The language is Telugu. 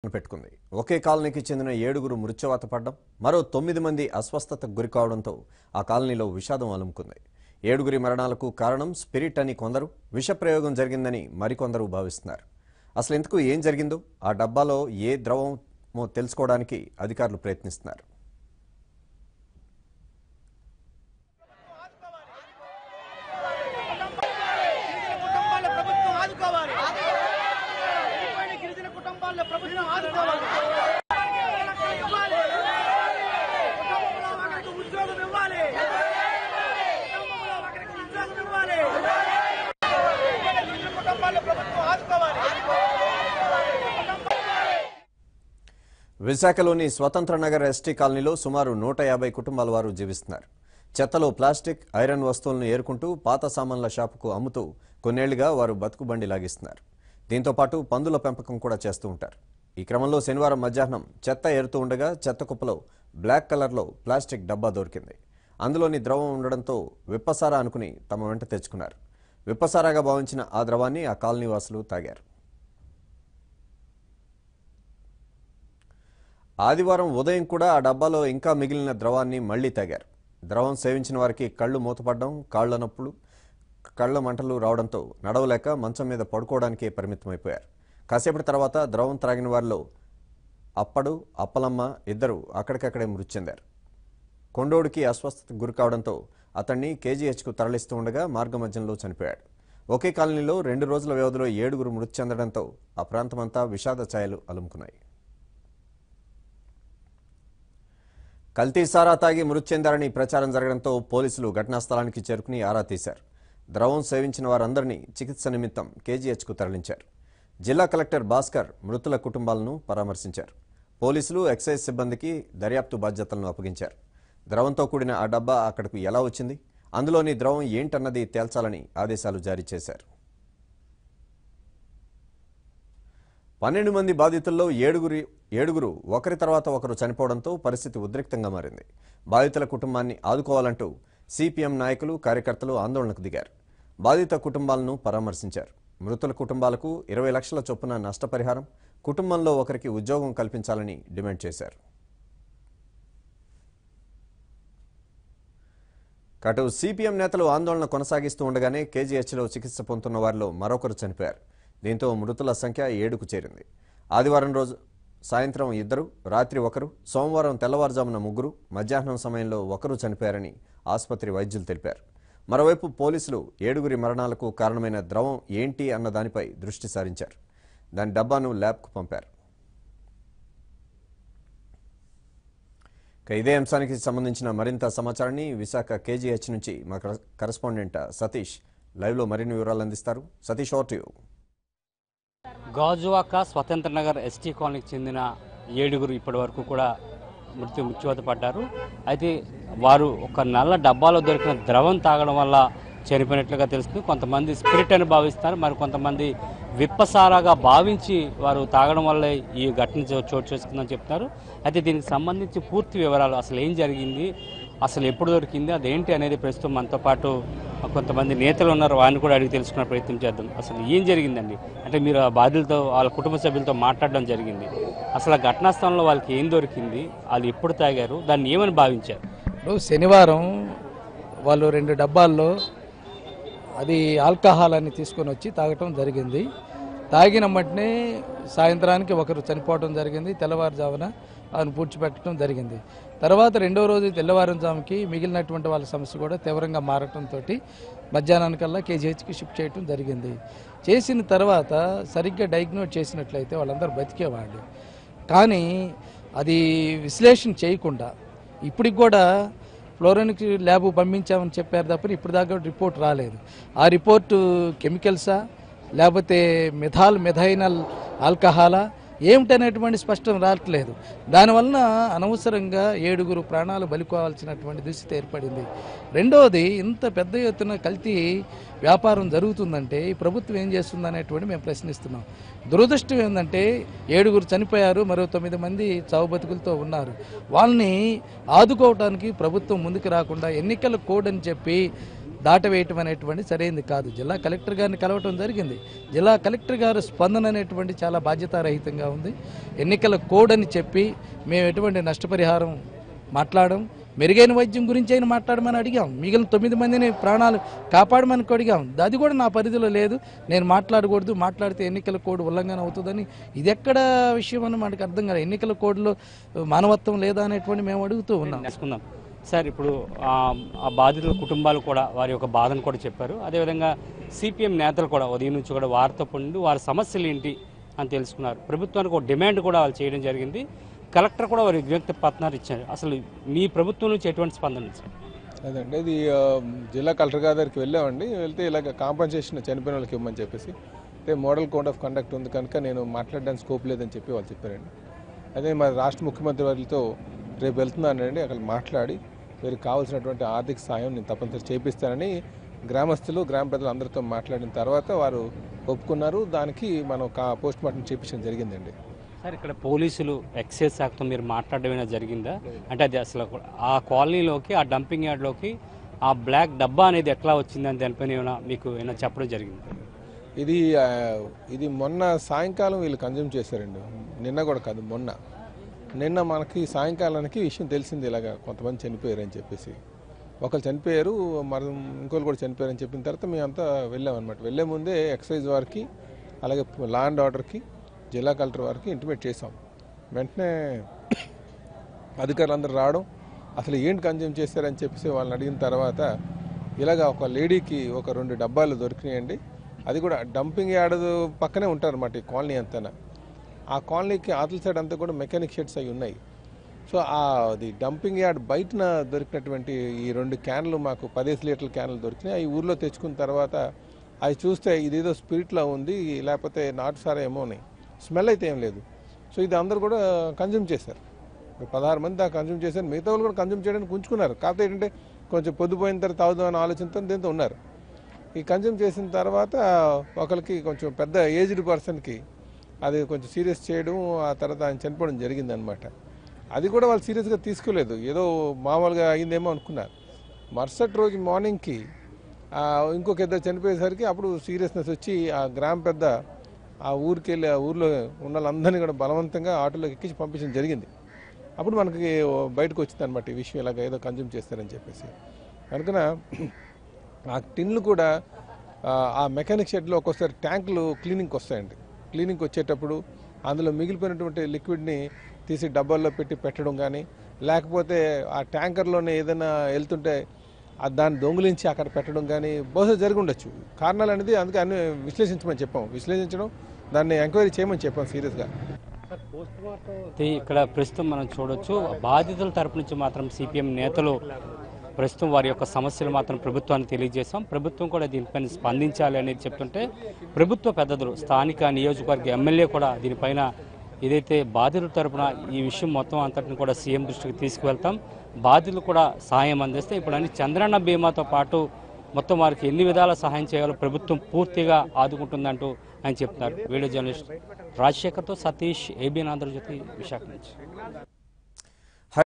చుట్టును పెట్టుకుంది. ఒకే కాలనీకి చెందిన 7గురు మృత్యువాత పడ్డం, మరో 9 మంది అస్వస్థతకు గురికావడంతో ఆ కాలనీలో విషాదం అలుముకుంది. 7గురి మరణాలకు కారణం స్పిరిట్ అని కొందరు, విషప్రయోగం జరిగిందని మరికొందరు భావిస్తున్నారు. అసలు ఇంతకు ఏం జరిగిందో, ఆ డబ్బాలో ఏ ద్రవమో తెలుసుకోవడానికి అధికారులు ప్రయత్నిస్తున్నారు. విశాఖలోని స్వతంత్ర నగర్ ఎస్టీ కాలనీలో సుమారు 150 కుటుంబాల వారు జీవిస్తున్నారు. చెత్తలో ప్లాస్టిక్, ఐరన్ వస్తువులను ఏరుకుంటూ పాత సామాన్ల షాపుకు అమ్ముతూ కొన్నేళ్లుగా వారు బతుకుబండి లాగిస్తున్నారు. దీంతో పాటు పందుల పెంపకం కూడా చేస్తూ ఉంటారు. ఈ క్రమంలో శనివారం మధ్యాహ్నం చెత్త ఏరుతూ ఉండగా చెత్త కుప్పలో బ్లాక్ కలర్లో ప్లాస్టిక్ డబ్బా దొరికింది. అందులోని ద్రవం ఉండడంతో విప్పసారా అనుకుని తమ వెంట తెచ్చుకున్నారు. విప్పసారాగా భావించిన ఆ ద్రవాన్ని ఆ కాలనీ వాసులు తాగారు. ఆదివారం ఉదయం కూడా ఆ డబ్బాలో ఇంకా మిగిలిన ద్రవాన్ని మళ్లీ తాగారు. ద్రవం సేవించిన వారికి కళ్ళు మూతపడడం, కాళ్ల నొప్పులు, కళ్ల మంటలు రావడంతో నడవలేక మంచం మీద పడుకోవడానికే పరిమితమైపోయారు. కాసేపటి తర్వాత ద్రవం త్రాగిన వారిలో అప్పడు, అప్పలమ్మ ఇద్దరు అక్కడికక్కడే మృతి చెందారు. కొండోడికి అస్వస్థతకు గురికావడంతో అతన్ని కేజీహెచ్కు తరలిస్తూ ఉండగా మార్గమధ్యంలో చనిపోయాడు. ఒకే కాలనీలో 2 రోజుల వ్యవధిలో 7గురు మృతి చెందడంతో ఆ ప్రాంతమంతా విషాద ఛాయలు అలుముకున్నాయి. కల్తీ సారా తాగి మృతి చెందారని ప్రచారం జరగడంతో పోలీసులు ఘటనా స్థలానికి చేరుకుని ఆరా తీశారు. ద్రవం సేవించిన వారందరినీ చికిత్స నిమిత్తం కేజీహెచ్కు తరలించారు. జిల్లా కలెక్టర్ భాస్కర్ మృతుల కుటుంబాలను పరామర్శించారు. పోలీసులు, ఎక్సైజ్ సిబ్బందికి దర్యాప్తు బాధ్యతలను అప్పగించారు. ద్రవంతో కూడిన ఆ డబ్బా అక్కడకు ఎలా వచ్చింది, అందులోని ద్రవం ఏంటన్నది తేల్చాలని ఆదేశాలు జారీ చేశారు. 12 మంది బాధితుల్లో ఏడుగురు ఒకరి తర్వాత ఒకరు చనిపోవడంతో పరిస్థితి ఉద్రిక్తంగా మారింది. బాధితుల కుటుంబాన్ని ఆదుకోవాలంటూ సిపిఎం నాయకులు, కార్యకర్తలు ఆందోళనకు దిగారు. బాధిత కుటుంబాలను పరామర్శించారు. మృతుల కుటుంబాలకు 20 లక్షల చొప్పున నష్టపరిహారం, కుటుంబంలో ఒకరికి ఉద్యోగం కల్పించాలని డిమాండ్ చేశారు. అటు సిపిఎం నేతలు ఆందోళన కొనసాగిస్తూ ఉండగానే కేజీహెచ్లో చికిత్స పొందుతున్న వారిలో మరొకరు చనిపోయారు. దీంతో మృతుల సంఖ్య 7కు చేరింది. ఆదివారం రోజు సాయంత్రం 2, రాత్రి 1, సోమవారం తెల్లవారుజామున 3, మధ్యాహ్నం సమయంలో 1 చనిపోయారని ఆసుపత్రి వైద్యులు తెలిపారు. మరోవైపు పోలీసులు 7గురి మరణాలకు కారణమైన ద్రవం ఏంటి అన్న దానిపై దృష్టి సారించారు. దాని డబ్బాను ల్యాబ్కు పంపారు. ఇదే అంశానికి సంబంధించిన మరింత సమాచారాన్ని విశాఖ కేజీహెచ్ నుంచి మా కరెస్పాండెంట్ సతీష్ లైవ్లో మరిన్ని వివరాలు అందిస్తారు. Satish, over to you. Gajuwaka స్వతంత్ర నగర్ ఎస్టీ కాలనీకి చెందిన 7గురు ఇప్పటి వరకు కూడా మృత్యువాత పడ్డారు. అయితే వారు ఒక నల్ల డబ్బాలో దొరికిన ద్రవం తాగడం వల్ల చనిపోయినట్లుగా తెలుస్తుంది. కొంతమంది స్పిరిట్ అని భావిస్తారు, మరి కొంతమంది విప్పసారాగా భావించి వారు తాగడం వల్ల ఈ ఘటన చోటు చేసుకుందని చెప్తున్నారు. అయితే దీనికి సంబంధించి పూర్తి వివరాలు, అసలు ఏం జరిగింది, అసలు ఎప్పుడు దొరికింది, అదేంటి అనేది ప్రస్తుతం మనతో పాటు కొంతమంది నేతలు ఉన్నారు, వారిని కూడా అడిగి తెలుసుకునే ప్రయత్నం చేద్దాం. అసలు ఏం జరిగిందండి? అంటే మీరు ఆ బాధితులతో, వాళ్ళ కుటుంబ సభ్యులతో మాట్లాడడం జరిగింది. అసలు ఆ ఘటనా స్థలంలో వాళ్ళకి ఏం దొరికింది, వాళ్ళు ఎప్పుడు తాగారు, దాన్ని ఏమని భావించారు? శనివారం వాళ్ళు 2 డబ్బాల్లో అది ఆల్కహాల్ అని తీసుకొని వచ్చి తాగటం జరిగింది. తాగిన వెంటనే సాయంత్రానికి ఒకరు చనిపోవడం జరిగింది. తెల్లవారుజామున ఆయన పూడ్చిపెట్టడం జరిగింది. తర్వాత 2వ రోజు తెల్లవారుజాముకి మిగిలినటువంటి వాళ్ళ సమస్య కూడా తీవ్రంగా మారటంతో మధ్యాహ్నానికల్లా కేజీహెచ్కి షిఫ్ట్ చేయడం జరిగింది. చేసిన తర్వాత సరిగ్గా డయాగ్నోస్ చేసినట్లయితే వాళ్ళందరూ బతికేవాళ్ళు. కానీ అది విశ్లేషణ చేయకుండా ఇప్పటికి కూడా ఫ్లోరెన్సిక్ ల్యాబ్ పంపించామని చెప్పారు తప్ప ఇప్పుడు దాకా రిపోర్ట్ రాలేదు. ఆ రిపోర్టు కెమికల్సా లేకపోతే మిథైనల్ ఆల్కహాలా ఏమిటనేటువంటి స్పష్టం రావట్లేదు. దానివలన అనవసరంగా 7గురు ప్రాణాలు బలికోవాల్సినటువంటి దుస్థితి ఏర్పడింది. రెండవది, ఇంత పెద్ద ఎత్తున కల్తీ వ్యాపారం జరుగుతుందంటే ఈ ప్రభుత్వం ఏం చేస్తుందనేటువంటి మేము ప్రశ్నిస్తున్నాం. దురదృష్టం ఏంటంటే 7గురు చనిపోయారు, మరో 9 మంది చావు బతుకులతో ఉన్నారు. వాళ్ళని ఆదుకోవడానికి ప్రభుత్వం ముందుకు రాకుండా ఎన్నికల కోడ్ అని చెప్పి దాటవేయటం అనేటువంటి సరైనది కాదు. జిల్లా కలెక్టర్ గారిని కలవటం జరిగింది. జిల్లా కలెక్టర్ గారు స్పందన అనేటువంటి చాలా బాధ్యతారహితంగా ఉంది. ఎన్నికల కోడ్ అని చెప్పి మేము ఎటువంటి నష్టపరిహారం మాట్లాడడం, మెరుగైన వైద్యం గురించి అయినా మాట్లాడమని అడిగాం. మిగిలిన 9 మందిని ప్రాణాలు కాపాడమని అడిగాం. అది కూడా నా పరిధిలో లేదు, నేను మాట్లాడకూడదు, మాట్లాడితే ఎన్నికల కోడ్ ఉల్లంఘన అవుతుందని. ఇది ఎక్కడ విషయం అని మనకు అర్థం కాదు. ఎన్నికల కోడ్లో మానవత్వం లేదా అనేటువంటి మేము అడుగుతూ ఉన్నాం. తెలుసుకుందాం సార్. ఇప్పుడు ఆ బాధితుల కుటుంబాలు కూడా వారి యొక్క బాధను కూడా చెప్పారు. అదేవిధంగా సిపిఎం నేతలు కూడా ఉదయం నుంచి కూడా వారితో పండి వారి సమస్యలు ఏంటి అని తెలుసుకున్నారు. ప్రభుత్వానికి ఒక డిమాండ్ కూడా వాళ్ళు చేయడం జరిగింది. కలెక్టర్ కూడా వారి విజ్ఞప్తి పత్రాలు ఇచ్చారు. అసలు మీ ప్రభుత్వం నుంచి ఎటువంటి స్పందన ఇచ్చారు? అదండి, ఇది జిల్లా కలెక్టర్ గారి దగ్గరికి వెళ్ళామండి. వెళ్తే ఇలాగ కాంపన్సేషన్ చనిపోయిన వాళ్ళకి ఇవ్వమని చెప్పేసి, అయితే మోడల్ కోడ్ ఆఫ్ కండక్ట్ ఉంది కనుక నేను మాట్లాడడానికి స్కోప్ లేదని చెప్పి వాళ్ళు చెప్పారండి. అదే మా రాష్ట్ర ముఖ్యమంత్రి వారితో రేపు వెళ్తున్నానండి. అక్కడ మాట్లాడి వీరికి కావాల్సినటువంటి ఆర్థిక సాయం నేను తప్పనిసరి చేపిస్తానని గ్రామస్తులు గ్రామ ప్రజలు అందరితో మాట్లాడిన తర్వాత వారు ఒప్పుకున్నారు. దానికి మనం పోస్ట్ మార్టం చేయించడం జరిగిందండి. సార్, ఇక్కడ పోలీసులు ఎక్సైజ్ శాఖతో మీరు మాట్లాడడం జరిగిందా? అంటే అది అసలు ఆ కాలనీలోకి, ఆ డంపింగ్ యార్డ్లోకి ఆ బ్లాక్ డబ్బా అనేది ఎట్లా వచ్చిందని దానిపైన ఏమైనా మీకు ఏమైనా చెప్పడం జరిగింది? ఇది మొన్న సాయంకాలం వీళ్ళు కన్జ్యూమ్ చేశారండి. నిన్న కూడా కాదు, నిన్న మనకి సాయంకాలానికి విషయం తెలిసింది, ఇలాగ కొంతమంది చనిపోయారని చెప్పేసి. ఒకరు చనిపోయారు, మరి ఇంకోరు కూడా చనిపోయారని చెప్పిన తర్వాత మేమంతా వెళ్ళామన్నమాట. వెళ్ళే ముందే ఎక్సైజ్ వారికి, అలాగే లా అండ్ ఆర్డర్కి, జిల్లా కలెక్టర్ వారికి ఇంటిమేట్ చేసాం. వెంటనే అధికారులు అందరూ రావడం, అసలు ఏంటి కన్జ్యూమ్ చేశారని చెప్పేసి వాళ్ళని అడిగిన తర్వాత ఇలాగ ఒక లేడీకి ఒక 2 డబ్బాలు దొరికినాయండి. అది కూడా డంపింగ్ యార్డ్ పక్కనే ఉంటారన్నమాట ఈ కాలనీ అంతా. ఆ కాలనీకి ఆతుల సైడ్ అంతా కూడా మెకానిక్ షెడ్స్ అవి ఉన్నాయి. సో అది డంపింగ్ యార్డ్ బయటన దొరికినటువంటి ఈ 2 క్యాన్లు మాకు 15 లీటర్ల క్యాన్లు దొరికినాయి. అవి ఊర్లో తెచ్చుకున్న తర్వాత అవి చూస్తే ఇదేదో స్పిరిట్లో ఉంది, లేకపోతే నాటు సారా ఏమో అని. స్మెల్ అయితే ఏం లేదు. సో ఇది అందరూ కూడా కన్జ్యూమ్ చేశారు. 16 మంది దాకా కన్జ్యూమ్ చేశారు. మిగతా వాళ్ళు కూడా కన్జ్యూమ్ చేయడానికి ఉంచుకున్నారు. కాకపోతే ఏంటంటే కొంచెం పొద్దుపోయిన తర్వాత తాగుదామని ఆలోచనతో దీంతో ఉన్నారు. ఈ కన్జ్యూమ్ చేసిన తర్వాత ఒకరికి కొంచెం పెద్ద ఏజ్డ్ పర్సన్కి అది కొంచెం సీరియస్ చేయడం, ఆ తర్వాత ఆయన చనిపోవడం జరిగిందనమాట. అది కూడా వాళ్ళు సీరియస్గా తీసుకోలేదు, ఏదో మామూలుగా అయిందేమో అనుకున్నారు. మరుసటి రోజు మార్నింగ్కి ఇంకొక 2 చనిపోయేసరికి అప్పుడు సీరియస్నెస్ వచ్చి ఆ గ్రామ పెద్ద ఆ ఊరికి వెళ్ళి ఆ ఊర్లో ఉన్న వాళ్ళందరినీ కూడా బలవంతంగా ఆటోలోకి ఎక్కించి పంపించడం జరిగింది. అప్పుడు మనకి బయటకు వచ్చింది అనమాట ఈ విషయం, ఇలాగ ఏదో కన్జ్యూమ్ చేస్తారని చెప్పేసి. కనుక ఆ టిన్లు కూడా ఆ మెకానిక్ షెడ్లో ఒక్కోసారి ట్యాంకులు క్లీనింగ్కి వస్తాయండి. క్లీనింగ్కి వచ్చేటప్పుడు అందులో మిగిలిపోయినటువంటి లిక్విడ్ని తీసి డబ్బాల్లో పెట్టడం కానీ, లేకపోతే ఆ ట్యాంకర్లోనే ఏదైనా వెళ్తుంటే దాన్ని దొంగిలించి అక్కడ పెట్టడం కానీ బహుశా జరిగి ఉండొచ్చు. కారణాలు అనేది అందుకే అన్ని విశ్లేషించమని చెప్పాం. విశ్లేషించడం, దాన్ని ఎంక్వైరీ చేయమని చెప్పాం సీరియస్గా. ఇక్కడ ప్రస్తుతం మనం చూడొచ్చు, బాధితుల తరపు నుంచి మాత్రం సిపిఎం నేతలు ప్రస్తుతం వారి యొక్క సమస్యలు మాత్రం ప్రభుత్వానికి తెలియజేశాం. ప్రభుత్వం కూడా దీనిపైన స్పందించాలి అనేది చెప్తుంటే, ప్రభుత్వ పెద్దలు, స్థానిక నియోజకవర్గ ఎమ్మెల్యే కూడా దీనిపైన ఏదైతే బాధితుల తరపున ఈ విషయం మొత్తం అంతటిని కూడా సీఎం దృష్టికి తీసుకువెళ్తాం, బాధితులు కూడా సహాయం అందిస్తే ఇప్పుడు అన్ని చంద్రన్న బీమాతో పాటు మొత్తం వారికి ఎన్ని విధాల సహాయం చేయాలో ప్రభుత్వం పూర్తిగా ఆదుకుంటుందంటూ ఆయన చెప్తున్నారు. వీడియో జర్నలిస్ట్ రాజశేఖర్తో సతీష్, ఏబిఎన్ ఆంధ్రజ్యోతి, విశాఖ నుంచి.